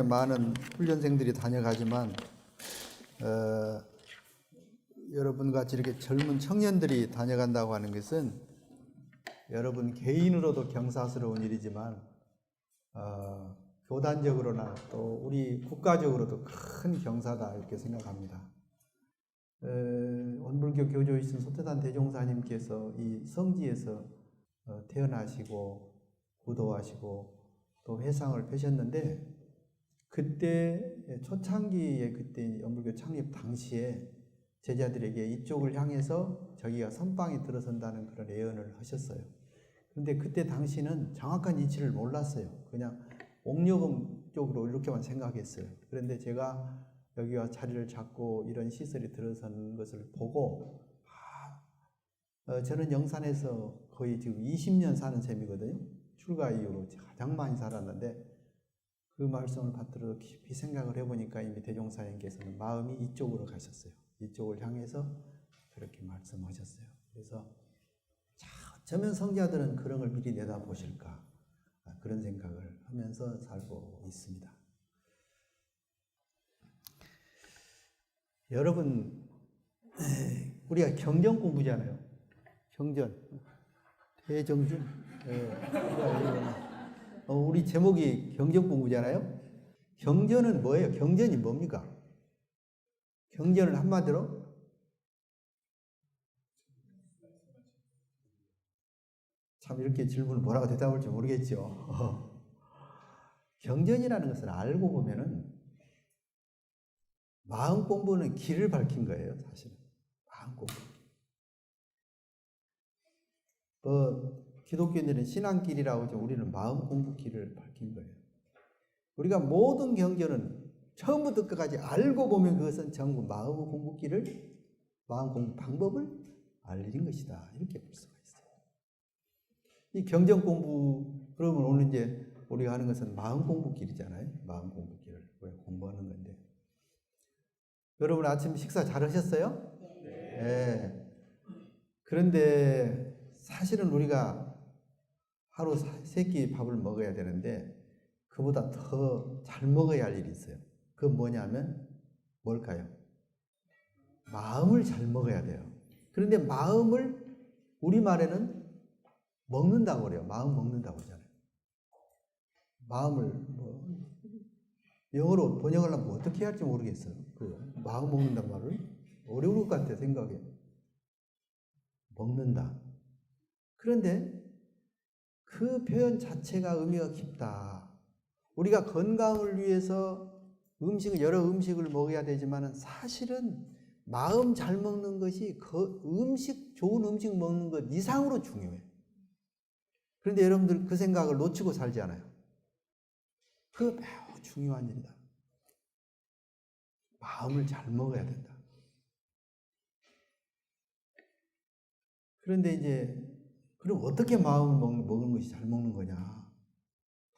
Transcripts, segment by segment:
많은 훈련생들이 다녀가지만 여러분 같이 이렇게 젊은 청년들이 다녀간다고 하는 것은 여러분 개인으로도 경사스러운 일이지만 교단적으로나 또 우리 국가적으로도 큰 경사다 이렇게 생각합니다. 원불교 교조이신 소태단 대종사님께서 이 성지에서 태어나시고 구도하시고 또 회상을 펴셨는데, 그때 초창기에 그때 원불교 창립 당시에 제자들에게 이쪽을 향해서 저기가 선방에 들어선다는 그런 예언을 하셨어요. 그런데 그때 당시는 정확한 위치를 몰랐어요. 그냥 옥녀봉 쪽으로 이렇게만 생각했어요. 그런데 제가 여기와 자리를 잡고 이런 시설이 들어선 것을 보고 저는 영산에서 거의 지금 20년 사는 셈이거든요. 출가 이후로 가장 많이 살았는데 그 말씀을 받들어 깊이 생각을 해보니까 이미 대종사님께서는 마음이 이쪽으로 가셨어요. 이쪽을 향해서 그렇게 말씀하셨어요. 그래서 어쩌면 성자들은 그런 걸 미리 내다보실까, 그런 생각을 하면서 살고 있습니다. 여러분, 우리가 경전 공부잖아요. 경전, 대정진. 우리 제목이 경전 공부잖아요. 경전은 뭐예요? 경전이 뭡니까? 경전은 한마디로 참 이렇게 질문을 뭐라고 대답할지 모르겠죠. 경전이라는 것을 알고 보면은 마음 공부는 길을 밝힌 거예요, 사실은. 마음 공부. 기독교인들은 신앙길이라고 하죠. 우리는 마음 공부 길을 밝힌 거예요. 우리가 모든 경전은 처음부터 끝까지 알고 보면 그것은 전부 마음 공부 길을, 마음 공부 방법을 알린 것이다. 이렇게 볼 수가 있어요. 이 경전 공부, 그러면 오늘 이제 우리가 하는 것은 마음 공부 길이잖아요. 마음 공부 길을 공부하는 건데. 여러분 아침 식사 잘 하셨어요? 네. 그런데 사실은 우리가 하루 3끼 밥을 먹어야 되는데 그보다 더 잘 먹어야 할 일이 있어요. 그건 뭐냐면 뭘까요? 마음을 잘 먹어야 돼요. 그런데 마음을 우리말에는 먹는다고 그래요. 마음 먹는다고 하잖아요. 마음을 영어로 번역하려면 어떻게 해야 할지 모르겠어요. 그 마음 먹는다는 말을 어려울 것 같아요. 생각에. 먹는다. 그런데 그 표현 자체가 의미가 깊다. 우리가 건강을 위해서 여러 음식을 먹어야 되지만 사실은 마음 잘 먹는 것이 좋은 음식 먹는 것 이상으로 중요해요. 그런데 여러분들 그 생각을 놓치고 살지 않아요. 그거 매우 중요한 일이다. 마음을 잘 먹어야 된다. 그런데 이제 그럼 어떻게 마음을 먹는 것이 잘 먹는 거냐?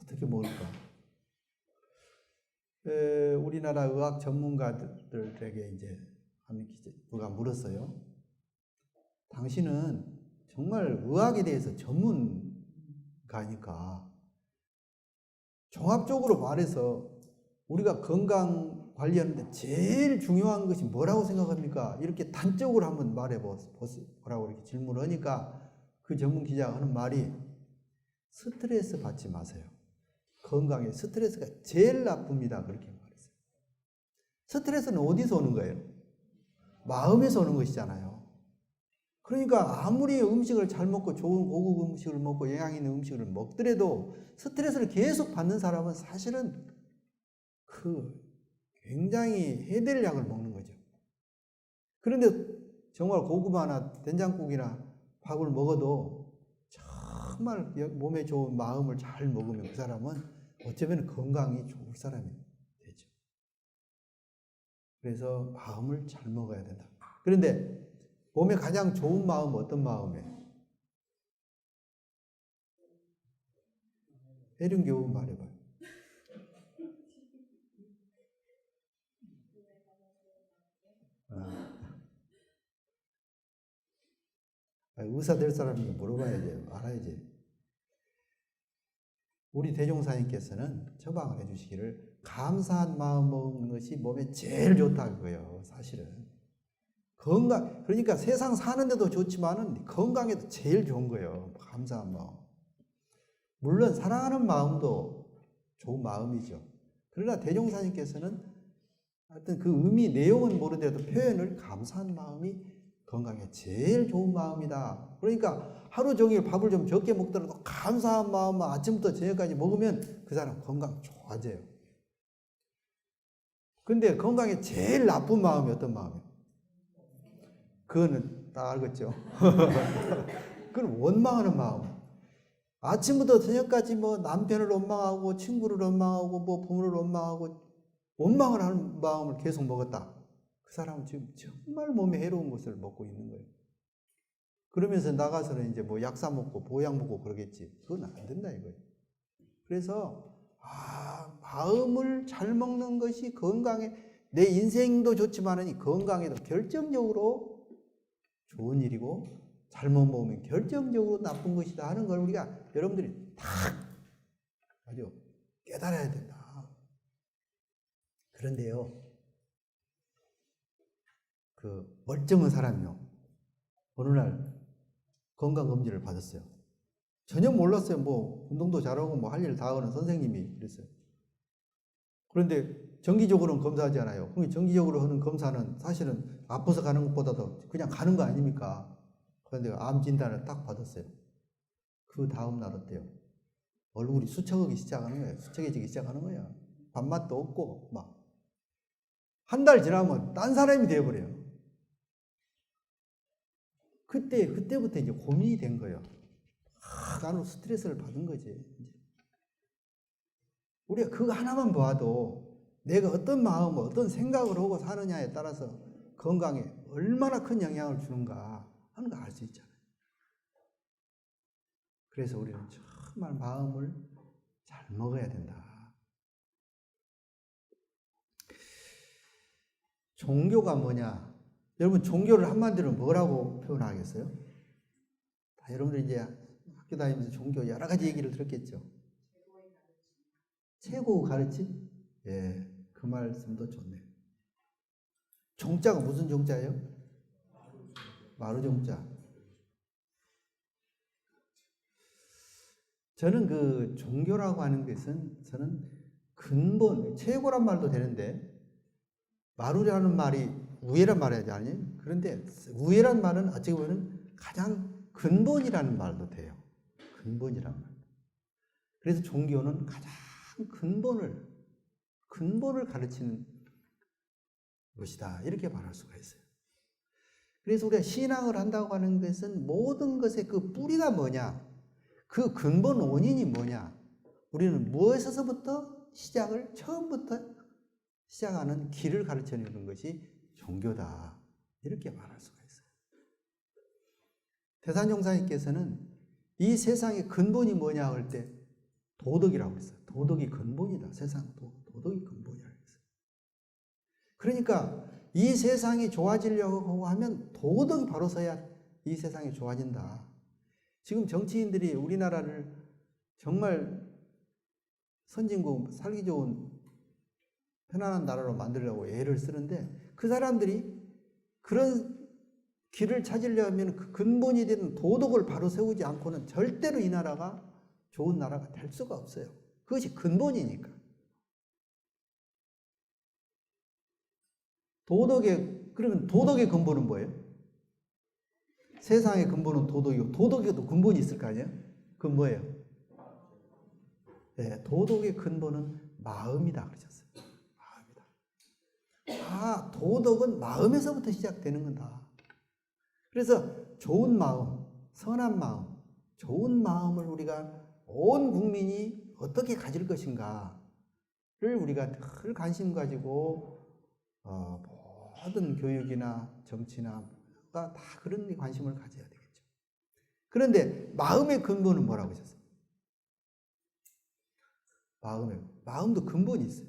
어떻게 먹을까? 우리나라 의학 전문가들에게 이제 누가 물었어요. 당신은 정말 의학에 대해서 전문가니까 종합적으로 말해서 우리가 건강 관리하는데 제일 중요한 것이 뭐라고 생각합니까? 이렇게 단적으로 한번 말해보라고 이렇게 질문을 하니까 그 전문 기자가 하는 말이 스트레스 받지 마세요. 건강에 스트레스가 제일 나쁩니다. 그렇게 말했어요. 스트레스는 어디서 오는 거예요? 마음에서 오는 것이잖아요. 그러니까 아무리 음식을 잘 먹고 좋은 고급 음식을 먹고 영양 있는 음식을 먹더라도 스트레스를 계속 받는 사람은 사실은 굉장히 해될 약을 먹는 거죠. 그런데 정말 고구마나 된장국이나 밥을 먹어도 정말 몸에 좋은 마음을 잘 먹으면 그 사람은 어쩌면 건강이 좋을 사람이 되죠. 그래서 마음을 잘 먹어야 된다. 그런데 몸에 가장 좋은 마음은 어떤 마음이에요? 해륜교우 말해봐요. 의사 될 사람이니까 물어봐야지, 알아야지. 우리 대종사님께서는 처방을 해주시기를 감사한 마음 먹는 것이 몸에 제일 좋다고요. 사실은 건강, 그러니까 세상 사는데도 좋지만은 건강에도 제일 좋은 거예요. 감사한 마음. 물론 사랑하는 마음도 좋은 마음이죠. 그러나 대종사님께서는 하여튼 그 의미 내용은 모르더라도 표현을 감사한 마음이 건강에 제일 좋은 마음이다. 그러니까 하루 종일 밥을 좀 적게 먹더라도 감사한 마음만 아침부터 저녁까지 먹으면 그 사람 건강 좋아져요. 근데 건강에 제일 나쁜 마음이 어떤 마음이에요? 그거는 다 알겠죠. 그건 원망하는 마음. 아침부터 저녁까지 뭐 남편을 원망하고 친구를 원망하고 뭐 부모를 원망하고 원망을 하는 마음을 계속 먹었다. 그 사람은 지금 정말 몸에 해로운 것을 먹고 있는 거예요. 그러면서 나가서는 이제 뭐 약사 먹고 보약 먹고 그러겠지. 그건 안 된다 이거예요. 그래서 마음을 잘 먹는 것이 건강에, 내 인생도 좋지만 이 건강에도 결정적으로 좋은 일이고 잘못 먹으면 결정적으로 나쁜 것이다 하는 걸 우리가 여러분들이 딱 아주 깨달아야 된다. 그런데요, 그 멀쩡한 사람이요, 어느 날 건강검진을 받았어요. 전혀 몰랐어요. 뭐 운동도 잘하고 뭐 할 일 다 하는 선생님이 그랬어요. 그런데 정기적으로는 검사하지 않아요. 정기적으로 하는 검사는 사실은 아파서 가는 것보다도 그냥 가는 거 아닙니까? 그런데 암 진단을 딱 받았어요. 그 다음 날 어때요? 얼굴이 수척하기 시작하는 거예요. 수척해지기 시작하는 거예요. 밥맛도 없고 막. 한 달 지나면 딴 사람이 되어버려요. 그때부터 이제 고민이 된 거예요. 나는 스트레스를 받은 거지. 우리가 그거 하나만 봐도 내가 어떤 마음을, 어떤 생각을 하고 사느냐에 따라서 건강에 얼마나 큰 영향을 주는가 하는 거 알 수 있잖아요. 그래서 우리는 정말 마음을 잘 먹어야 된다. 종교가 뭐냐? 여러분, 종교를 한마디로 뭐라고 표현하겠어요? 여러분들 이제 학교 다니면서 종교 여러 가지 얘기를 들었겠죠. 최고 가르침? 예, 그 말씀도 좋네요. 종자가 무슨 종자예요? 마루종자. 저는 그 종교라고 하는 것은 저는 근본, 최고란 말도 되는데 마루라는 말이 우애란 말이지 아니에요? 그런데 우애란 말은 어찌 보면 가장 근본이라는 말도 돼요. 근본이란 말. 그래서 종교는 가장 근본을 가르치는 것이다. 이렇게 말할 수가 있어요. 그래서 우리가 신앙을 한다고 하는 것은 모든 것의 그 뿌리가 뭐냐, 그 근본 원인이 뭐냐, 우리는 무엇에서부터 처음부터 시작하는 길을 가르쳐 주는 것이 종교다. 이렇게 말할 수가 있어요. 대산종사님께서는 이 세상의 근본이 뭐냐 할 때 도덕이라고 했어요. 도덕이 근본이다. 세상 도덕이 근본이라고 했어요. 그러니까 이 세상이 좋아지려고 하면 도덕이 바로 서야 이 세상이 좋아진다. 지금 정치인들이 우리나라를 정말 선진국, 살기 좋은 편안한 나라로 만들려고 애를 쓰는데 그 사람들이 그런 길을 찾으려면 그 근본이 되는 도덕을 바로 세우지 않고는 절대로 이 나라가 좋은 나라가 될 수가 없어요. 그것이 근본이니까. 그러면 도덕의 근본은 뭐예요? 세상의 근본은 도덕이고 도덕에도 근본이 있을 거 아니에요? 그건 뭐예요? 네, 도덕의 근본은 마음이다 그러셨어요. 마음이다. 도덕은 마음에서부터 시작되는 건다. 그래서 좋은 마음, 선한 마음, 좋은 마음을 우리가 온 국민이 어떻게 가질 것인가를 우리가 늘 관심 가지고 모든 교육이나 정치나 다 그런 관심을 가져야 되겠죠. 그런데 마음의 근본은 뭐라고 하셨어요? 마음도 근본이 있어요.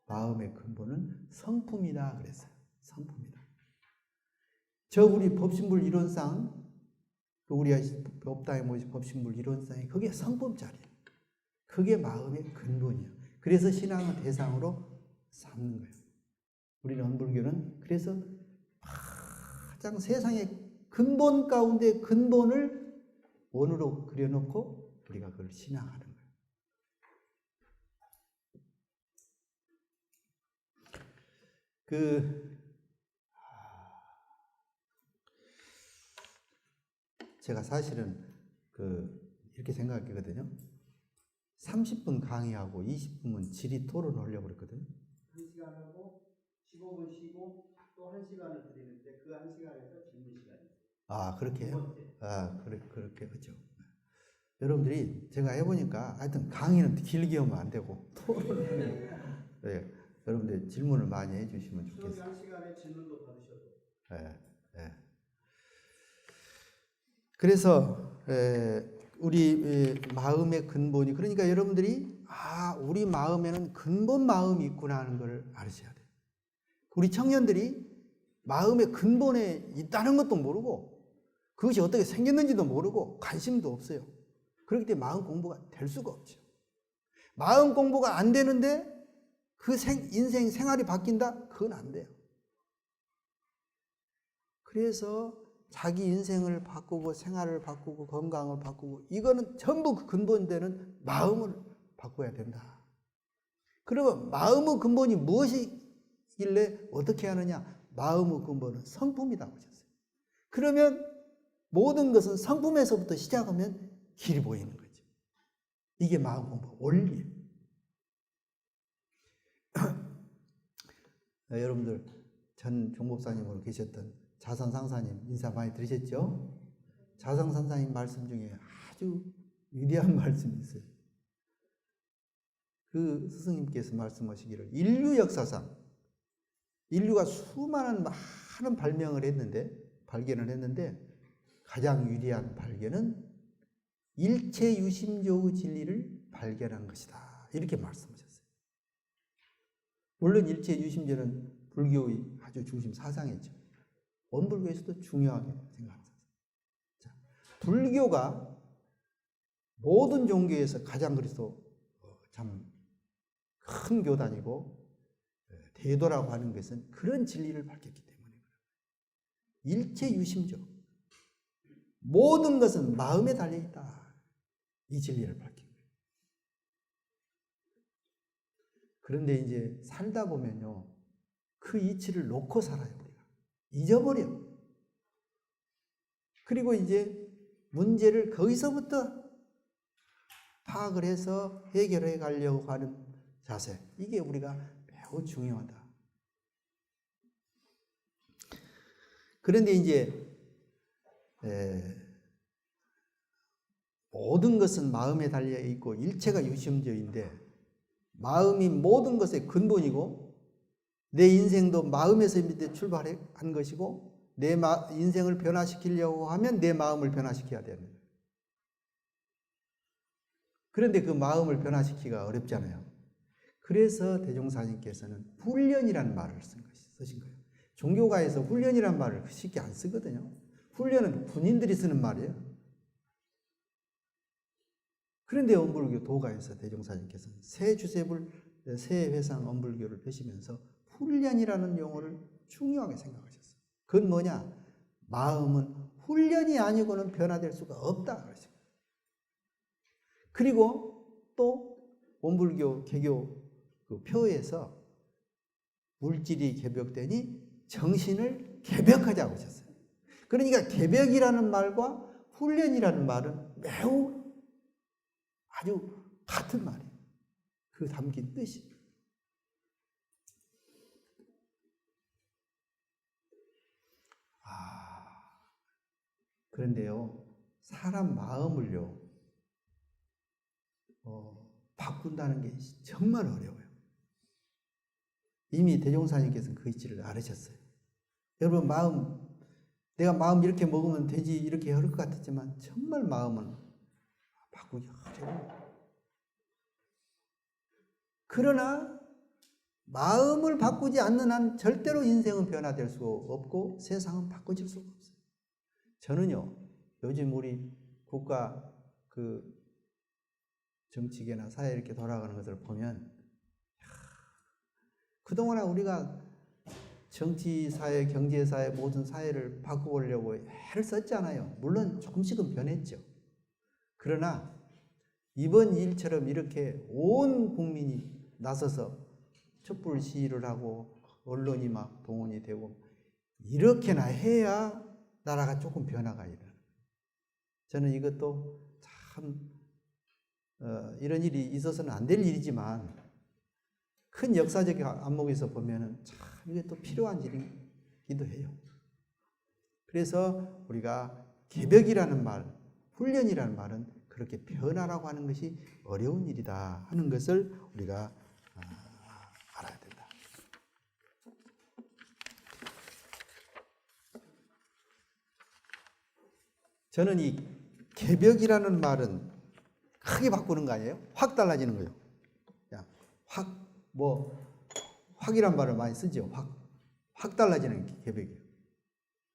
마음의 근본은 성품이다 그랬어요. 성품이다. 우리 법신불 이론상, 우리가 법당에 모신 법신불 이론상이 그게 성품 자리예요. 그게 마음의 근본이에요. 그래서 신앙의 대상으로 삼는 거예요. 우리는 원불교는 그래서 가장 세상의 근본 가운데 근본을 원으로 그려놓고 우리가 그걸 신앙하는 거예요. 제가 사실은 이렇게 생각하거든요. 30분 강의하고 20분은 질의 토론하려고 그랬거든요. 1시간 하고 15분 쉬고 또 1시간을 드리는데 그 1시간에서 질문 시간이에요. 아, 그렇게 해요? 그렇게 그렇죠. 여러분들이 제가 해보니까 하여튼 강의는 길게 하면 안 되고 토론을 네, 여러분들 질문을 많이 해주시면 좋겠어요. 1시간에 질문도 받으셔도. 네. 그래서 우리 마음의 근본이 그러니까 여러분들이 우리 마음에는 근본 마음이 있구나 하는 걸 알으셔야 돼요. 우리 청년들이 마음의 근본에 있다는 것도 모르고 그것이 어떻게 생겼는지도 모르고 관심도 없어요. 그렇기 때문에 마음 공부가 될 수가 없죠. 마음 공부가 안 되는데 그 인생 생활이 바뀐다? 그건 안 돼요. 그래서 자기 인생을 바꾸고 생활을 바꾸고 건강을 바꾸고 이거는 전부 그 근본되는 마음을 바꿔야 된다. 그러면 마음의 근본이 무엇이길래 어떻게 하느냐? 마음의 근본은 성품이라고 하셨어요. 그러면 모든 것은 성품에서부터 시작하면 길이 보이는 거죠. 이게 마음 공부 원리예요. 여러분들 전 종법사님으로 계셨던 자성상사님 인사 많이 들으셨죠? 자성상사님 말씀 중에 아주 위대한 말씀이 있어요. 그 스승님께서 말씀하시기를 인류 역사상 인류가 수많은 많은 발견을 했는데 가장 위대한 발견은 일체 유심조의 진리를 발견한 것이다. 이렇게 말씀하셨어요. 물론 일체 유심조는 불교의 아주 중심 사상이죠. 원불교에서도 중요하게 생각합니다. 불교가 모든 종교에서 가장 그래서 참 큰 교단이고 대도라고 하는 것은 그런 진리를 밝혔기 때문에 일체 유심조 모든 것은 마음에 달려있다. 이 진리를 밝힌 거예요. 그런데 이제 살다 보면요 그 이치를 놓고 살아요. 우리가 잊어버려. 그리고 이제 문제를 거기서부터 파악을 해서 해결해 가려고 하는 자세, 이게 우리가 매우 중요하다. 그런데 이제 모든 것은 마음에 달려 있고 일체가 유심조인데 마음이 모든 것의 근본이고 내 인생도 마음에서 출발한 것이고 내 인생을 변화시키려고 하면 내 마음을 변화시켜야 되는 거예요. 그런데 그 마음을 변화시키기가 어렵잖아요. 그래서 대종사님께서는 훈련이라는 말을 쓰신 거예요. 종교가에서 훈련이라는 말을 쉽게 안 쓰거든요. 훈련은 군인들이 쓰는 말이에요. 그런데 원불교 도가에서 대종사님께서는 새 회상 원불교를 펴시면서 훈련이라는 용어를 중요하게 생각하셨어요. 그건 뭐냐? 마음은 훈련이 아니고는 변화될 수가 없다. 그리고 또 원불교 개교 그 표에서 물질이 개벽되니 정신을 개벽하자고 하셨어요. 그러니까 개벽이라는 말과 훈련이라는 말은 매우 아주 같은 말이에요. 그 담긴 뜻이. 그런데요, 사람 마음을요, 바꾼다는 게 정말 어려워요. 이미 대종사님께서는 그 이치를 알으셨어요. 여러분 내가 마음 이렇게 먹으면 되지 이렇게 할 것 같았지만 정말 마음은 바꾸기 어려워요. 그러나 마음을 바꾸지 않는 한 절대로 인생은 변화될 수 없고 세상은 바꿔질 수가 없어요. 저는요, 요즘 우리 국가 그 정치계나 사회 이렇게 돌아가는 것을 보면 그동안 우리가 정치사회, 경제사회, 모든 사회를 바꿔보려고 애를 썼잖아요. 물론 조금씩은 변했죠. 그러나 이번 일처럼 이렇게 온 국민이 나서서 촛불 시위를 하고 언론이 막 동원이 되고 이렇게나 해야 나라가 조금 변화가 일어나요. 저는 이것도 참 이런 일이 있어서는 안 될 일이지만 큰 역사적 안목에서 보면은 참 이게 또 필요한 일이기도 해요. 그래서 우리가 개벽이라는 말, 훈련이라는 말은 그렇게 변화라고 하는 것이 어려운 일이다 하는 것을 우리가 알아야 된다. 저는 이 개벽이라는 말은 크게 바꾸는 거 아니에요? 확 달라지는 거예요. 확이란 말을 많이 쓰죠. 확 달라지는 게 개벽이에요.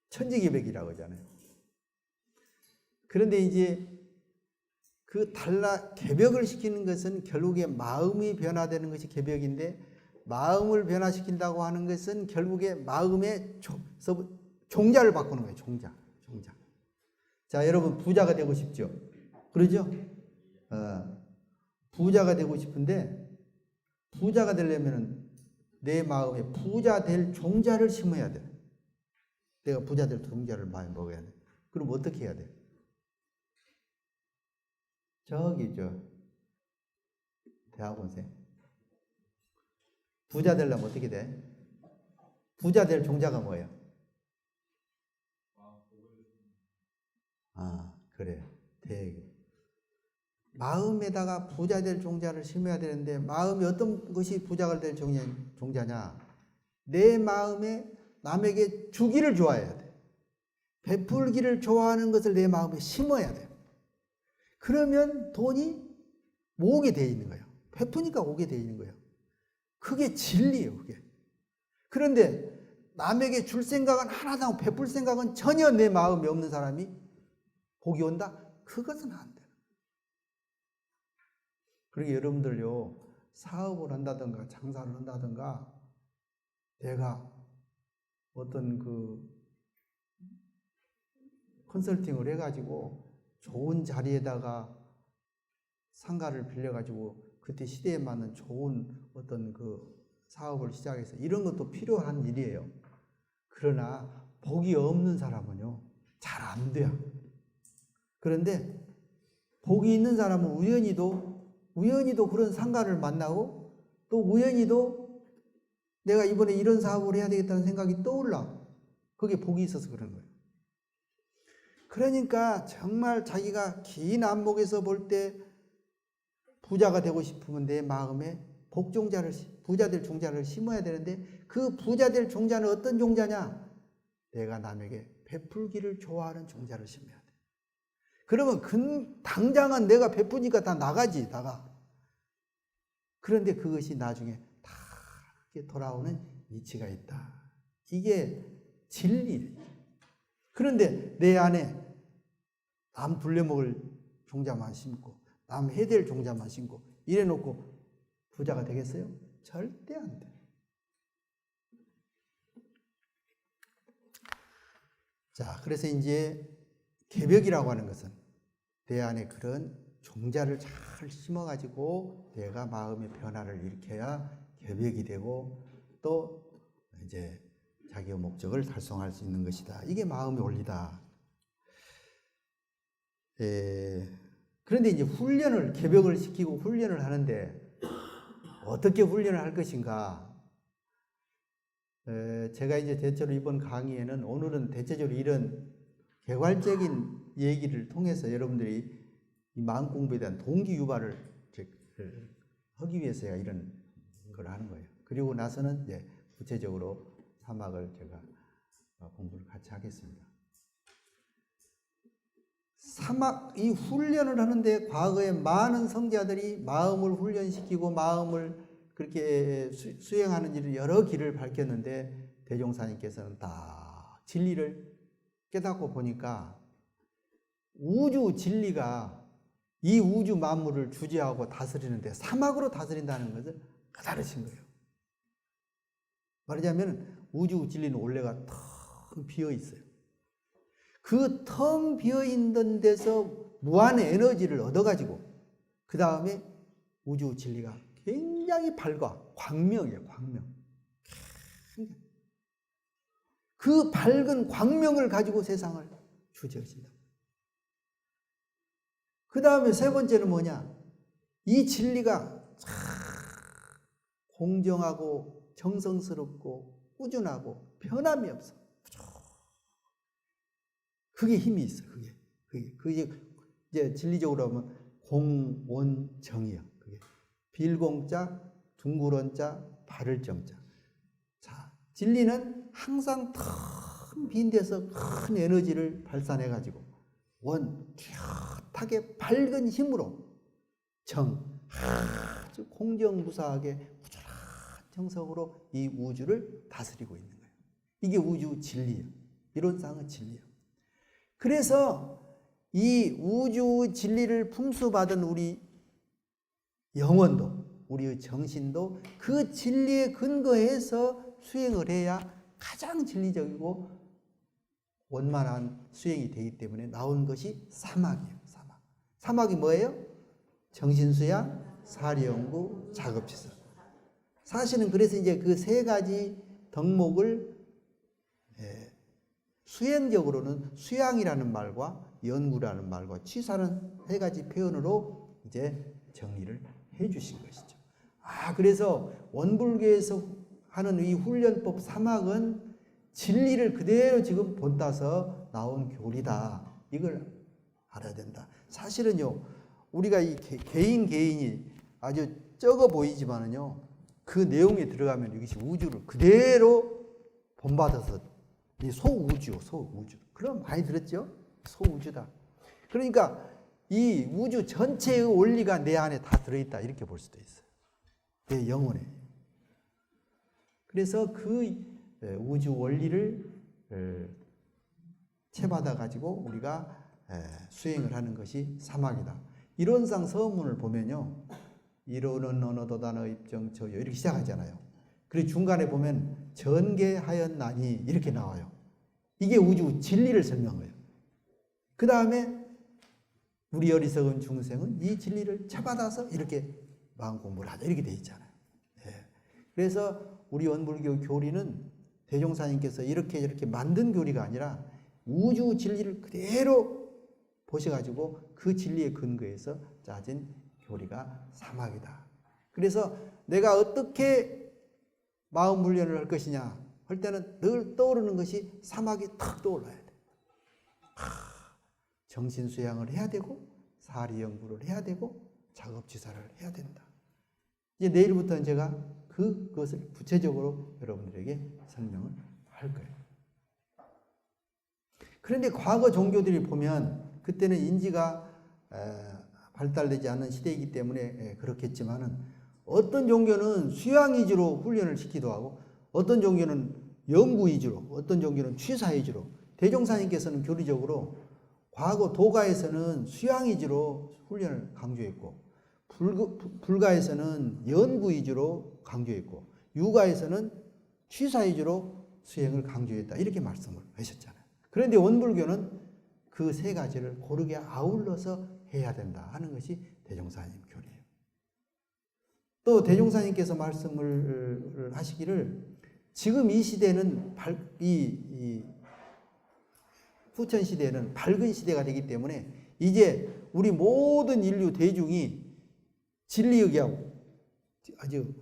천지개벽이라고 하잖아요. 그런데 이제 개벽을 시키는 것은 결국에 마음이 변화되는 것이 개벽인데, 마음을 변화시킨다고 하는 것은 결국에 마음의 종자를 바꾸는 거예요. 종자. 자, 여러분 부자가 되고 싶죠? 그러죠? 부자가 되고 싶은데, 부자가 되려면 내 마음에 부자 될 종자를 심어야 돼. 내가 부자 될 종자를 많이 먹어야 돼. 그럼 어떻게 해야 돼? 저기 대학원생 부자 되려면 어떻게 돼? 부자 될 종자가 뭐예요? 그래. 마음에다가 부자 될 종자를 심어야 되는데, 마음이 어떤 것이 부자가 될 종자냐? 내 마음에 남에게 주기를 좋아해야 돼. 베풀기를 좋아하는 것을 내 마음에 심어야 돼. 그러면 돈이 모으게 돼 있는 거예요. 베푸니까 오게 돼 있는 거예요. 그게 진리예요, 그게. 그런데 남에게 줄 생각은 하나도 하고 베풀 생각은 전혀 내 마음에 없는 사람이 복이 온다? 그것은 안 돼. 그러게 여러분들요, 사업을 한다든가 장사를 한다든가, 내가 어떤 컨설팅을 해가지고 좋은 자리에다가 상가를 빌려가지고 그때 시대에 맞는 좋은 어떤 사업을 시작해서 이런 것도 필요한 일이에요. 그러나 복이 없는 사람은요, 잘 안 돼요. 그런데 복이 있는 사람은 우연히도 그런 상가를 만나고, 또 우연히도 내가 이번에 이런 사업을 해야 되겠다는 생각이 떠올라. 그게 복이 있어서 그런 거예요. 그러니까 정말 자기가 긴 안목에서 볼 때 부자가 되고 싶으면 내 마음에 부자 될 종자를 심어야 되는데, 그 부자 될 종자는 어떤 종자냐? 내가 남에게 베풀기를 좋아하는 종자를 심어야 돼. 그러면 당장은 내가 베푸니까 다 나가. 그런데 그것이 나중에 다 이렇게 돌아오는 이치가 있다. 이게 진리예요. 그런데 내 안에 남 불려먹을 종자만 심고, 남 해될 종자만 심고 이래놓고 부자가 되겠어요? 절대 안 돼. 자, 그래서 이제 개벽이라고 하는 것은 내 안에 그런 종자를 잘 심어가지고 내가 마음의 변화를 일으켜야 개벽이 되고, 또 이제 자기의 목적을 달성할 수 있는 것이다. 이게 마음의 원리다. 그런데 이제 개벽을 시키고 훈련을 하는데 어떻게 훈련을 할 것인가? 제가 이제 대체로 이번 강의에는, 오늘은 대체적으로 이런 개괄적인 얘기를 통해서 여러분들이 이 마음 공부에 대한 동기 유발을 하기 위해서야 이런 걸 하는 거예요. 그리고 나서는 이제 구체적으로 사막을 제가 공부를 같이 하겠습니다. 이 훈련을 하는데 과거에 많은 성자들이 마음을 훈련시키고 마음을 그렇게 수행하는 일을 여러 길을 밝혔는데, 대종사님께서는 다 진리를 깨닫고 보니까 우주 진리가 이 우주 만물을 주재하고 다스리는데 사막으로 다스린다는 것을 깨달으신 거예요. 말하자면 우주 진리는 원래가 텅 비어 있어요. 그 텅 비어 있는 데서 무한의 에너지를 얻어가지고 그 다음에 우주 진리가 굉장히 밝아. 광명이에요. 광명. 그 밝은 광명을 가지고 세상을 주재하신다. 그 다음에 세 번째는 뭐냐? 이 진리가 공정하고 정성스럽고 꾸준하고 변함이 없어. 그게 힘이 있어. 그게 이제 진리적으로 하면 공원정이야. 그게 빌공자, 둥그런자, 바를 정자. 자, 진리는 항상 텅 빈 데서 큰 에너지를 발산해 가지고 뚜렷하게 밝은 힘으로 아주 공정무사하게 부지런한 정성으로 이 우주를 다스리고 있는 거예요. 이게 우주 진리예요. 이론상은 진리예요. 그래서 이 우주 진리를 풍수받은 우리 영혼도, 우리의 정신도 그 진리에 근거해서 수행을 해야 가장 진리적이고 원만한 수행이 되기 때문에 나온 것이 사막이에요. 사막이 뭐예요? 정신수양, 사리연구, 작업지사. 사실은 그래서 이제 그 세 가지 덕목을 수행적으로는 수양이라는 말과 연구라는 말과 취사는 세 가지 표현으로 이제 정리를 해 주신 것이죠. 그래서 원불교에서 하는 이 훈련법 사막은 진리를 그대로 지금 본따서 나온 교리다. 이걸 알아야 된다. 사실은요, 우리가 이 개인이 아주 적어 보이지만은요, 그 내용에 들어가면 이것이 우주를 그대로 본받아서 이 소우주. 그럼 많이 들었죠? 소우주다. 그러니까 이 우주 전체의 원리가 내 안에 다 들어있다. 이렇게 볼 수도 있어요. 내 영혼에. 그래서 그 우주 원리를 채받아 가지고 우리가 수행을 하는 것이 사막이다. 이론상 서문을 보면요, 이론은 어느 도단어 입정처요 이렇게 시작하잖아요. 그리고 중간에 보면 전개하였나니 이렇게 나와요. 이게 우주 진리를 설명해요. 그 다음에 우리 어리석은 중생은 이 진리를 채받아서 이렇게 마음 공부를 하자 이렇게 돼 있잖아요. 그래서 우리 원불교 교리는 대종사님께서 이렇게 만든 교리가 아니라 우주 진리를 그대로 보셔가지고 그 진리의 근거에서 짜진 교리가 사막이다. 그래서 내가 어떻게 마음 훈련을 할 것이냐 할 때는 늘 떠오르는 것이 사막이 탁 떠올라야 돼. 정신수양을 해야 되고 사리연구를 해야 되고 작업지사를 해야 된다. 이제 내일부터는 제가 그것을 구체적으로 여러분들에게 설명을 할 거예요. 그런데 과거 종교들이 보면 그때는 인지가 발달되지 않은 시대이기 때문에 그렇겠지만은 어떤 종교는 수양 위주로 훈련을 시키기도 하고 어떤 종교는 연구 위주로 어떤 종교는 취사 위주로 대종사님께서는 교리적으로 과거 도가에서는 수양 위주로 훈련을 강조했고 불가에서는 연구 위주로 강조했고 유가에서는 취사 위주로 수행을 강조했다 이렇게 말씀을 하셨잖아요. 그런데 원불교는 그 세 가지를 고르게 아울러서 해야 된다 하는 것이 대종사님 교리예요. 또 대종사님께서 말씀을 하시기를 지금 이 시대는 이 후천 시대는 밝은 시대가 되기 때문에 이제 우리 모든 인류 대중이 진리의기하고 아주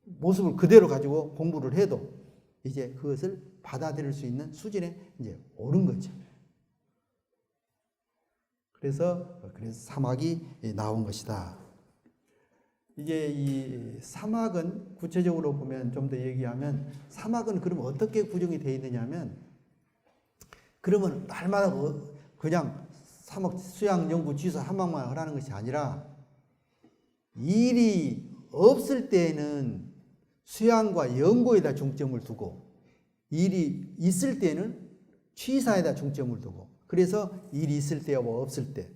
모습을 그대로 가지고 공부를 해도 이제 그것을 받아들일 수 있는 수준에 이제 오른 거죠. 그래서 사막이 나온 것이다. 이제 이 사막은 구체적으로 보면 좀 더 얘기하면 사막은 그러면 어떻게 구성이 되어 있느냐면 그러면 날마다 그냥 사막 수양 연구 취사 한방만 하라는 것이 아니라 일이 없을 때에는 수양과 연구에다 중점을 두고 일이 있을 때는 취사에다 중점을 두고 그래서 일이 있을 때와 없을 때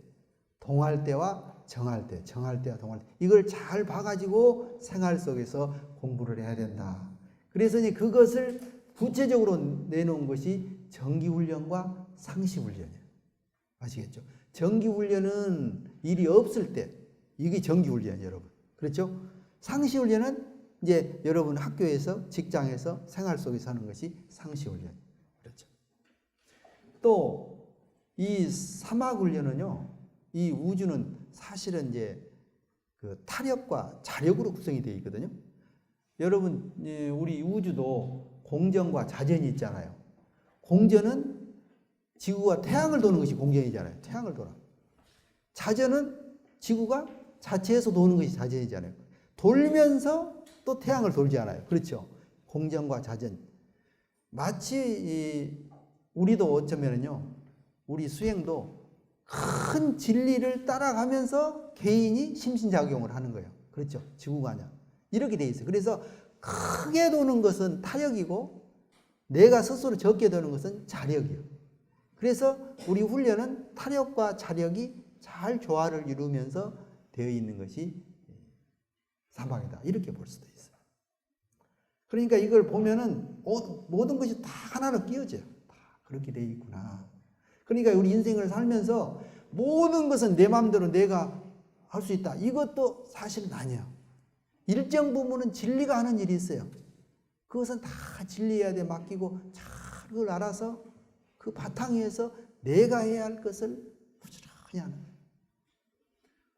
동할 때와 정할 때, 정할 때와 동할 때 이걸 잘 봐가지고 생활 속에서 공부를 해야 된다. 그래서 이제 그것을 구체적으로 내놓은 것이 정기훈련과 상시훈련이에요. 아시겠죠? 정기훈련은 일이 없을 때, 이게 정기훈련이에요, 여러분. 그렇죠? 상시훈련은 이제 여러분 학교에서, 직장에서, 생활 속에서 하는 것이 상시훈련. 그렇죠. 또 이 사막훈련은요, 이 우주는 사실은 이제 그 타력과 자력으로 구성이 되어 있거든요. 여러분, 우리 우주도 공전과 자전이 있잖아요. 공전은 지구가 태양을 도는 것이 공전이잖아요. 태양을 돌아. 자전은 지구가 자체에서 도는 것이 자전이잖아요. 돌면서 또 태양을 돌지 않아요. 그렇죠? 공전과 자전. 마치 우리도 어쩌면은요, 우리 수행도 큰 진리를 따라가면서 개인이 심신작용을 하는 거예요. 그렇죠? 지구가 아니야. 이렇게 돼 있어요. 그래서 크게 도는 것은 타력이고 내가 스스로 적게 도는 것은 자력이에요. 그래서 우리 훈련은 타력과 자력이 잘 조화를 이루면서 되어 있는 것이 사막이다. 이렇게 볼 수도 있어요. 그러니까 이걸 보면은 모든 것이 다 하나로 끼어져요. 다 그렇게 되어 있구나. 그러니까 우리 인생을 살면서 모든 것은 내 마음대로 내가 할 수 있다. 이것도 사실은 아니에요. 일정 부분은 진리가 하는 일이 있어요. 그것은 다 진리해야 돼. 맡기고 잘 그걸 알아서 그 바탕 위에서 내가 해야 할 것을 부지런히 하는 거예요.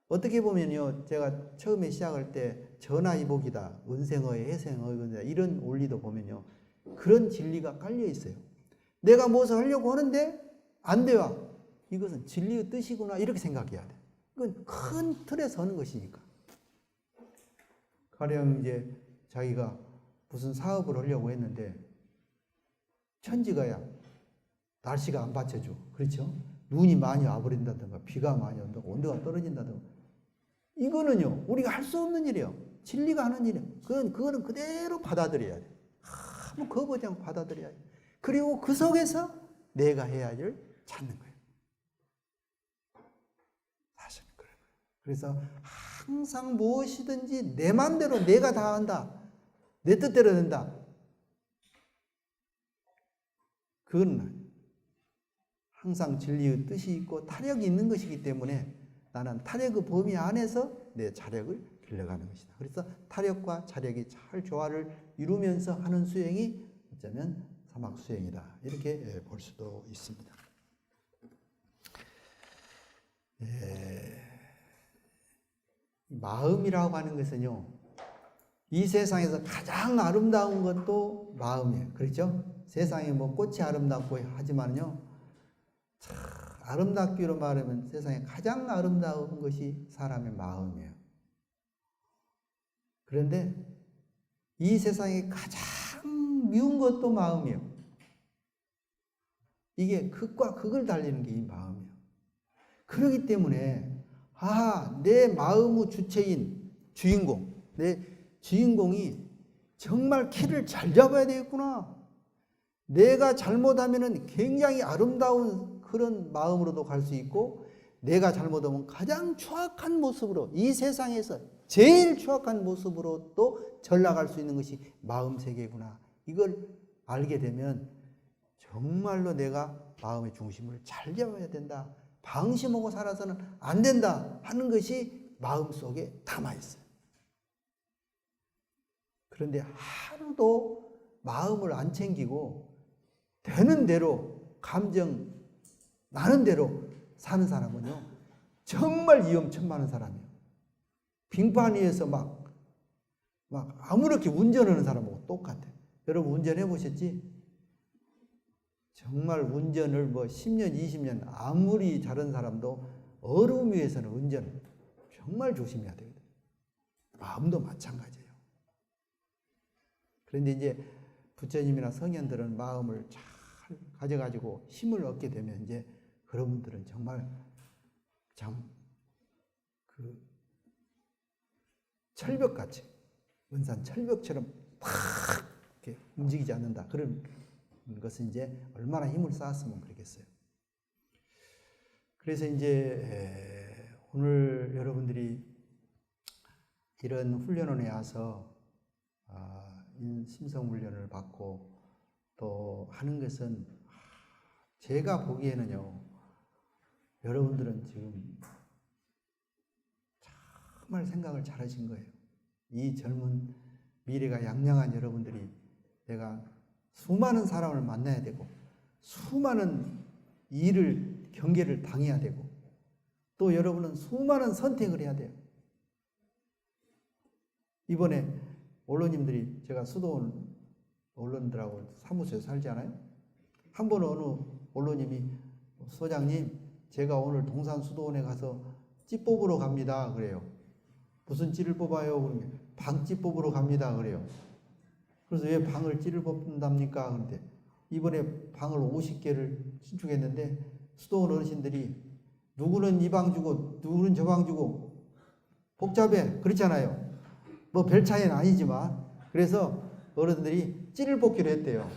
어떻게 보면요, 제가 처음에 시작할 때 전하이복이다, 은생어의 해생어이다, 이런 원리도 보면요, 그런 진리가 깔려 있어요. 내가 무엇을 하려고 하는데 안 돼요. 이것은 진리의 뜻이구나, 이렇게 생각해야 돼. 이건 큰 틀에서 하는 것이니까. 가령 이제 자기가 무슨 사업을 하려고 했는데 천지가야 날씨가 안 받쳐줘. 그렇죠? 눈이 많이 와버린다든가 비가 많이 온다든가 온도가 떨어진다든가, 이거는요 우리가 할 수 없는 일이에요. 진리가 하는 일이에요. 그거는 그대로 받아들여야 돼. 아무 거부하지 않고 받아들여야 돼. 그리고 그 속에서 내가 해야 할 일을 찾는 거예요. 사실 그런 거예요. 그래서 항상 무엇이든지 내 마음대로 내가 다 한다, 내 뜻대로 된다, 그건 아니에요. 항상 진리의 뜻이 있고 타력이 있는 것이기 때문에 나는 타력의 범위 안에서 내 자력을 길러가는 것이다. 그래서 타력과 자력이 잘 조화를 이루면서 하는 수행이 어쩌면 사막 수행이다. 이렇게 볼 수도 있습니다. 마음이라고 하는 것은요, 이 세상에서 가장 아름다운 것도 마음이에요. 그렇죠? 세상에 뭐 꽃이 아름답고 하지만요, 아름답기로 말하면 세상에 가장 아름다운 것이 사람의 마음이에요. 그런데 이 세상에 가장 미운 것도 마음이에요. 이게 극과 극을 달리는 게 이 마음이에요. 그렇기 때문에 내 마음의 주체인 주인공, 내 주인공이 정말 키를 잘 잡아야 되겠구나. 내가 잘못하면 굉장히 아름다운 그런 마음으로도 갈 수 있고, 내가 잘못하면 가장 추악한 모습으로, 이 세상에서 제일 추악한 모습으로 또 전락할 수 있는 것이 마음 세계구나. 이걸 알게 되면 정말로 내가 마음의 중심을 잘 잡아야 된다, 방심하고 살아서는 안 된다 하는 것이 마음속에 남아 있어요. 그런데 하루도 마음을 안 챙기고 되는 대로 감정 나는 대로 사는 사람은요 정말 위험천만한 사람이에요. 빙판 위에서 막 아무렇게 운전하는 사람하고 똑같아. 여러분 운전해 보셨지? 정말 운전을 10년 20년 아무리 잘한 사람도 어려움 위에서는 운전 정말 조심해야 되거든요. 마음도 마찬가지예요. 그런데 이제 부처님이나 성현들은 마음을 잘 가져가지고 힘을 얻게 되면 이제 그런 분들은 정말 참 철벽같이, 은산 철벽처럼 팍 이렇게 움직이지 않는다. 그런 것은 이제 얼마나 힘을 쌓았으면 그러겠어요. 그래서 이제 오늘 여러분들이 이런 훈련원에 와서 심성 훈련을 받고 또 하는 것은 제가 보기에는요, 여러분들은 지금 정말 생각을 잘 하신 거예요. 이 젊은 미래가 양양한 여러분들이 내가 수많은 사람을 만나야 되고 수많은 경계를 당해야 되고 또 여러분은 수많은 선택을 해야 돼요. 이번에 언론님들이 제가 수도원 언론들하고 사무소에 살잖아요. 한 번 어느 언론님이 소장님 제가 오늘 동산 수도원에 가서 찌 뽑으러 갑니다 그래요. 무슨 찌를 뽑아요? 그러면 방찌 뽑으러 갑니다 그래요. 그래서 왜 방을 찌를 뽑는답니까? 그런데 이번에 방을 50개를 신축했는데 수도원 어르신들이 누구는 이 방 주고 누구는 저 방 주고 복잡해 그렇잖아요. 뭐 별 차이는 아니지만 그래서 어른들이 찌를 뽑기로 했대요.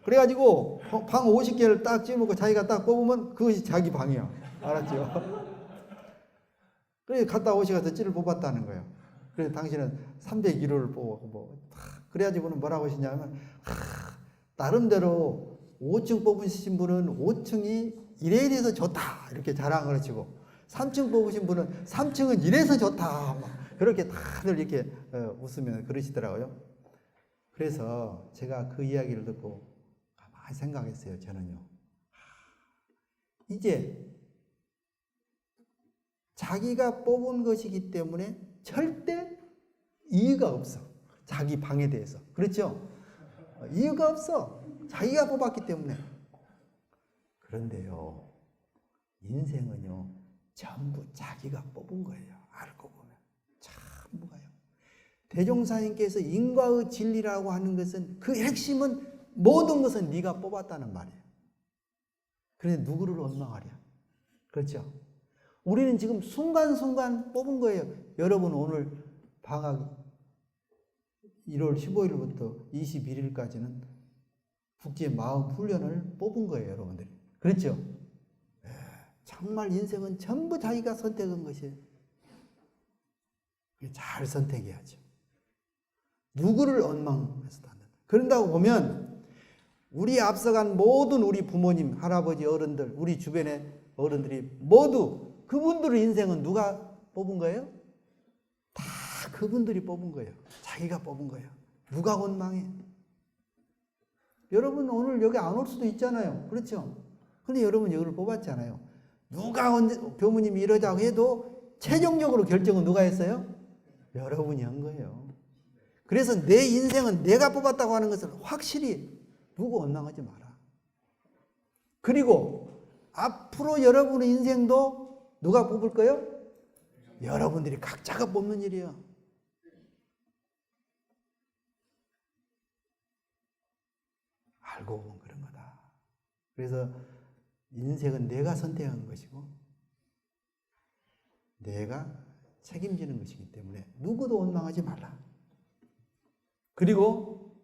그래가지고 방 50개를 딱 찌르고 자기가 딱 뽑으면 그것이 자기 방이야. 알았죠? 그래서 갔다 오시가서 찌를 뽑았다는 거예요. 그래서 당신은 301호를 뽑고 뭐 그래가지고는 뭐라고 하시냐면 나름대로 5층 뽑으신 분은 5층이 이래서 좋다 이렇게 자랑을 하시고 3층 뽑으신 분은 3층은 이래서 좋다 막 그렇게 다들 이렇게 웃으면 그러시더라고요. 그래서 제가 그 이야기를 듣고 가만히 생각했어요. 저는요, 이제 자기가 뽑은 것이기 때문에 절대 이유가 없어. 자기 방에 대해서. 그렇죠? 이유가 없어. 자기가 뽑았기 때문에. 그런데요, 인생은요, 전부 자기가 뽑은 거예요. 알고 보면. 전부가요. 대종사님께서 인과의 진리라고 하는 것은 그 핵심은 모든 것은 네가 뽑았다는 말이에요. 그런데 누구를 원망하랴? 그렇죠? 우리는 지금 순간순간 뽑은 거예요. 여러분 오늘 방학 1월 15일부터 21일까지는 국제 마음 훈련을 뽑은 거예요. 여러분들이. 그렇죠? 정말 인생은 전부 자기가 선택한 것이에요. 잘 선택해야죠. 누구를 원망해서도 안 된다. 그런다고 보면 우리 앞서간 모든 우리 부모님, 할아버지, 어른들, 우리 주변의 어른들이 모두 그분들의 인생은 누가 뽑은 거예요? 다 그분들이 뽑은 거예요. 자기가 뽑은 거예요. 누가 원망해? 여러분 오늘 여기 안 올 수도 있잖아요. 그렇죠? 근데 여러분 여기를 뽑았잖아요. 누가 언제 교무님이 이러자고 해도 최종적으로 결정은 누가 했어요? 여러분이 한 거예요. 그래서 내 인생은 내가 뽑았다고 하는 것을 확실히 누구 원망하지 마라. 그리고 앞으로 여러분의 인생도 누가 뽑을 거예요? 여러분들이 각자가 뽑는 일이에요. 알고 보면 그런 거다. 그래서 인생은 내가 선택한 것이고 내가 책임지는 것이기 때문에 누구도 원망하지 말라. 그리고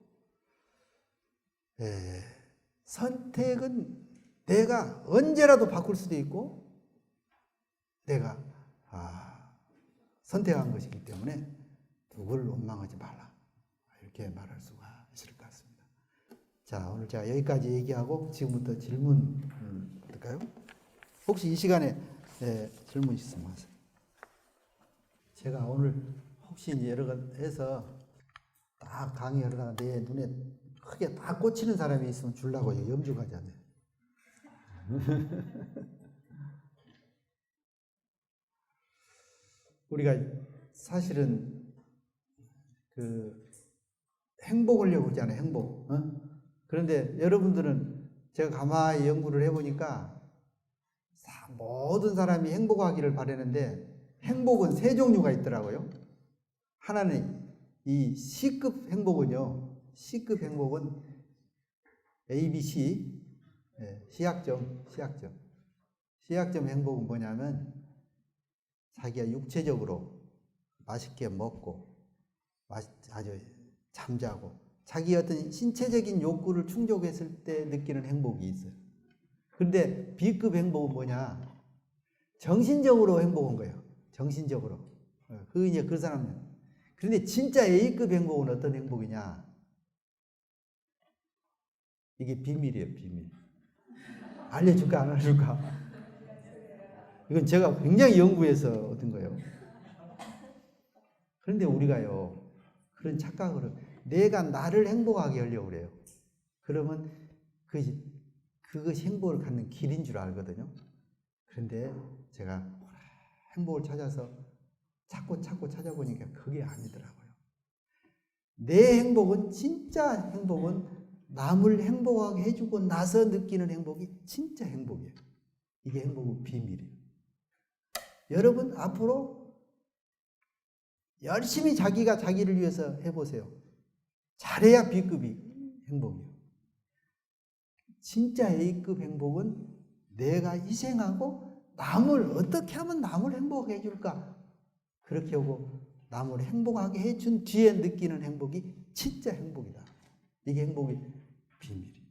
선택은 내가 언제라도 바꿀 수도 있고 내가 선택한 것이기 때문에 누구를 원망하지 말라. 이렇게 말할 수가 있을 것 같습니다. 자, 오늘 제가 여기까지 얘기하고 지금부터 질문 볼까요? 혹시 이 시간에 질문 있으면 하세요. 제가 오늘 혹시 이제 여러 번 해서 딱 강의하다가 내 눈에 크게 딱 꽂히는 사람이 있으면 주려고 염주가잖아요. 우리가 사실은 그 행복하려고 하잖아요. 행복. 그런데 여러분들은 제가 가만히 연구를 해보니까 모든 사람이 행복하기를 바라는데 행복은 세 종류가 있더라고요. 하나는 이 C급 행복은요. C급 행복은 ABC C학점 행복은 뭐냐면 자기가 육체적으로 맛있게 먹고 아주 잠자고 자기 어떤 신체적인 욕구를 충족했을 때 느끼는 행복이 있어요. 그런데 B급 행복은 뭐냐? 정신적으로 행복한 거예요. 정신적으로. 이제 그 사람은 그런데 진짜 A급 행복은 어떤 행복이냐? 이게 비밀이에요, 비밀. 알려줄까, 안 알려줄까? 이건 제가 굉장히 연구해서 얻은 거예요. 그런데 우리가요, 그런 착각으로 내가 나를 행복하게 하려고 그래요. 그러면 그것이 행복을 갖는 길인 줄 알거든요. 그런데 제가 행복을 찾아서 찾고 찾아보니까 그게 아니더라고요. 내 행복은, 진짜 행복은 남을 행복하게 해주고 나서 느끼는 행복이 진짜 행복이에요. 이게 행복의 비밀이에요. 여러분 앞으로 열심히 자기가 자기를 위해서 해보세요. 잘해야 B급이 행복이에요. 진짜 A급 행복은 내가 희생하고 남을 어떻게 하면 남을 행복하게 해줄까? 그렇게 하고 남을 행복하게 해준 뒤에 느끼는 행복이 진짜 행복이다. 이게 행복의 비밀이에요.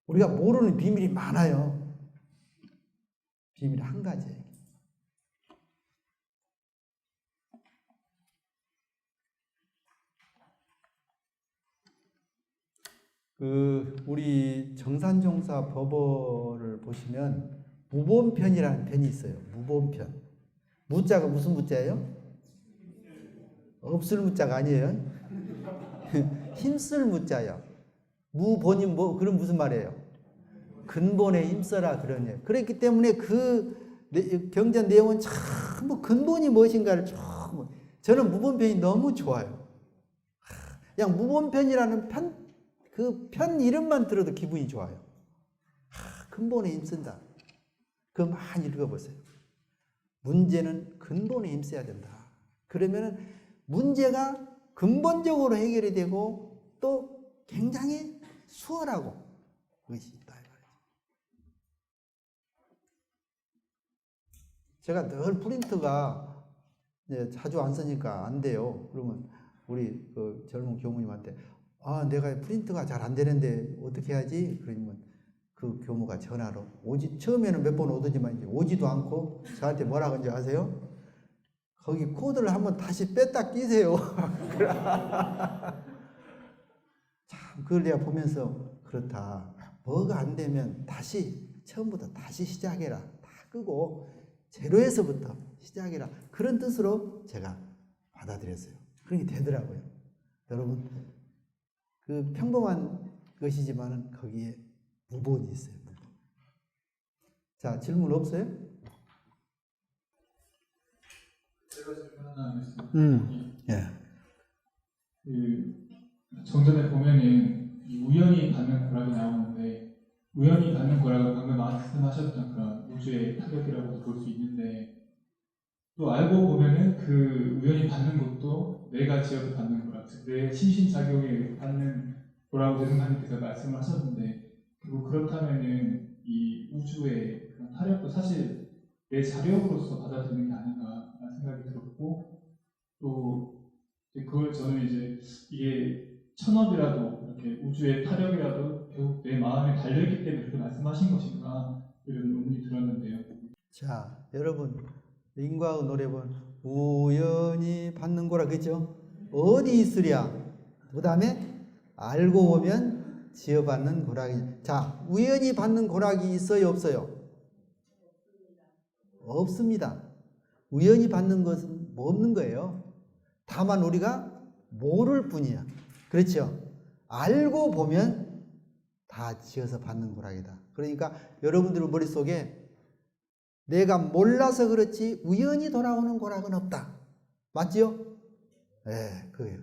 우리가 모르는 비밀이 많아요. 비밀 한 가지예요. 우리 정산종사 법어를 보시면 무본편이라는 편이 있어요. 무본편. 무자가 무슨 무자예요? 없을 무자가 아니에요. 힘쓸 무자예요. 무본이 뭐 그럼 무슨 말이에요? 근본에 힘써라 그런 예. 그렇기 때문에 그 경전 내용은 참 근본이 무엇인가를 참 저는 무본편이 너무 좋아요. 그냥 무본편이라는 그 편 이름만 들어도 기분이 좋아요. 근본에 힘쓴다. 그거 많이 읽어보세요. 문제는 근본에 힘써야 된다. 그러면 문제가 근본적으로 해결이 되고 또 굉장히 수월하고 그것이 있다. 제가 늘 프린터가 자주 안 쓰니까 안 돼요. 그러면 우리 그 젊은 교무님한테 내가 프린터가 잘 안 되는데 어떻게 해야지? 그러면 그 교무가 전화로 처음에는 몇 번 오더지만 이제 오지도 않고 저한테 뭐라고 하는지 아세요? 거기 코드를 한번 다시 뺐다 끼세요. 참 그걸 내가 보면서 그렇다. 뭐가 안 되면 처음부터 다시 시작해라. 다 끄고 제로에서부터 시작해라. 그런 뜻으로 제가 받아들였어요. 그렇게 되더라고요. 여러분 그 평범한 것이지만은 거기에 무본이 있어요. 무본. 자, 질문 없어요? 제가 질문 하나 하겠습니다. 예. 그 정전에 보면은 우연히 받는 고락이 나오는데 우연히 받는 고락을 방금 말씀하셨던 그런 우주의 타격이라고도 볼 수 있는데 또 알고 보면은 그 우연히 받는 것도 내가 지어서 받는 고락, 즉 내 심신작용에 받는 고락으로 대승하님께서 말씀을 하셨는데 그리고 그렇다면은 이 우주의 그런 타력도 사실 내 자력으로서 받아들이는 게 아닌가라는 생각이 들었고 또 그걸 저는 이제 이게 천업이라도 이렇게 우주의 타력이라도 결국 내 마음에 달려있기 때문에 그렇게 말씀하신 것인가 이런 의문이 들었는데요. 자, 여러분 인과의 노래본 우연히 받는 거라 그죠? 어디 있으랴? 그 다음에 알고 보면 지어받는 고락이. 자, 우연히 받는 고락이 있어요, 없어요? 없습니다. 우연히 받는 것은 뭐 없는 거예요. 다만 우리가 모를 뿐이야. 그렇죠? 알고 보면 다 지어서 받는 고락이다. 그러니까 여러분들 머릿속에 내가 몰라서 그렇지 우연히 돌아오는 고락은 없다. 맞지요? 네, 그거예요.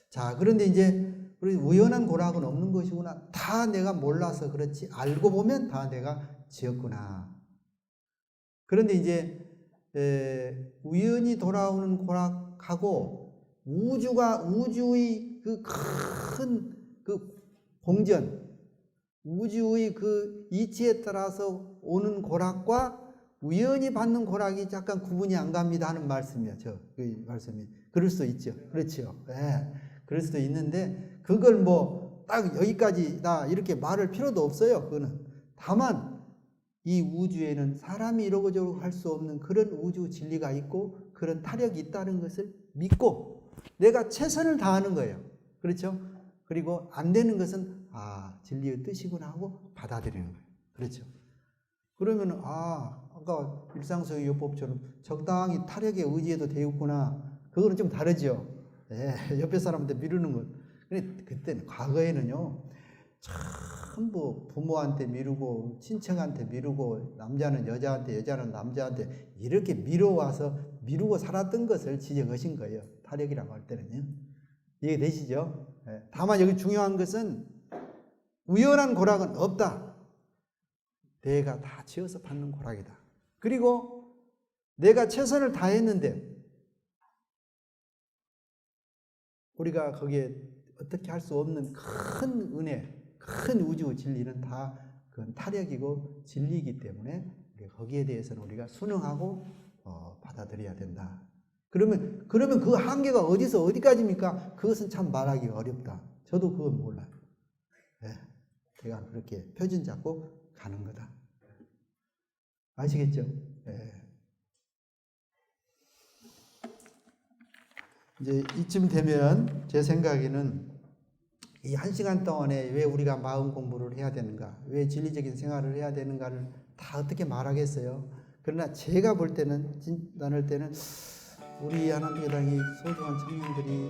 자, 그런데 이제 우리 우연한 고락은 없는 것이구나. 다 내가 몰라서 그렇지 알고 보면 다 내가 지었구나. 그런데 이제 우연히 돌아오는 고락하고 우주의 그 큰 그 공전, 우주의 그 이치에 따라서 오는 고락과 우연히 받는 고락이 약간 구분이 안 갑니다 하는 말씀이에요. 그 말씀이. 그럴 수도 있죠. 그렇죠. 네. 그럴 수도 있는데 그걸 뭐 딱 여기까지다 이렇게 말할 필요도 없어요. 그거는. 다만 이 우주에는 사람이 이러고 저러고 할 수 없는 그런 우주 진리가 있고 그런 타력이 있다는 것을 믿고 내가 최선을 다하는 거예요. 그렇죠? 그리고 안 되는 것은 진리의 뜻이구나 하고 받아들이는 거예요. 그렇죠? 그러면 아까 일상성의 요법처럼 적당히 타력에 의지해도 되겠구나. 그거는 좀 다르죠. 옆에 사람한테 미루는 것. 근데 그때는 과거에는요. 전부 부모한테 미루고 친척한테 미루고 남자는 여자한테 여자는 남자한테 이렇게 미뤄와서 미루고 살았던 것을 지적하신 거예요. 타력이라고 할 때는요. 이해되시죠? 다만 여기 중요한 것은 우연한 고락은 없다. 내가 다 지어서 받는 고락이다. 그리고 내가 최선을 다했는데 우리가 거기에 어떻게 할 수 없는 큰 은혜, 큰 우주 진리는 다 그건 타력이고 진리이기 때문에 거기에 대해서는 우리가 순응하고 받아들여야 된다. 그러면 그 한계가 어디서 어디까지입니까? 그것은 참 말하기 어렵다. 저도 그건 몰라요. 제가 그렇게 표준 잡고 가는 거다. 아시겠죠? 이제 이쯤 되면 제 생각에는 이 1시간 동안에 왜 우리가 마음 공부를 해야 되는가, 왜 진리적인 생활을 해야 되는가를 다 어떻게 말하겠어요. 그러나 제가 볼 때는, 나눌 때는 우리 하나님교당이 소중한 청년들이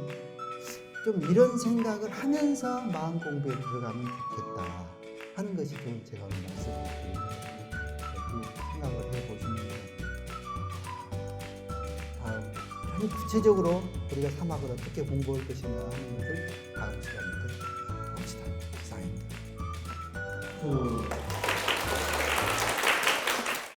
좀 이런 생각을 하면서 마음 공부에 들어가면 좋겠다 하는 것이 좀 제가 오늘 말씀드리는 생각을 해보시면 다음 구체적으로 우리가 사막을 어떻게 공부할 것인가 하는 것을 다음 시간에 봅시다. 이상입니다.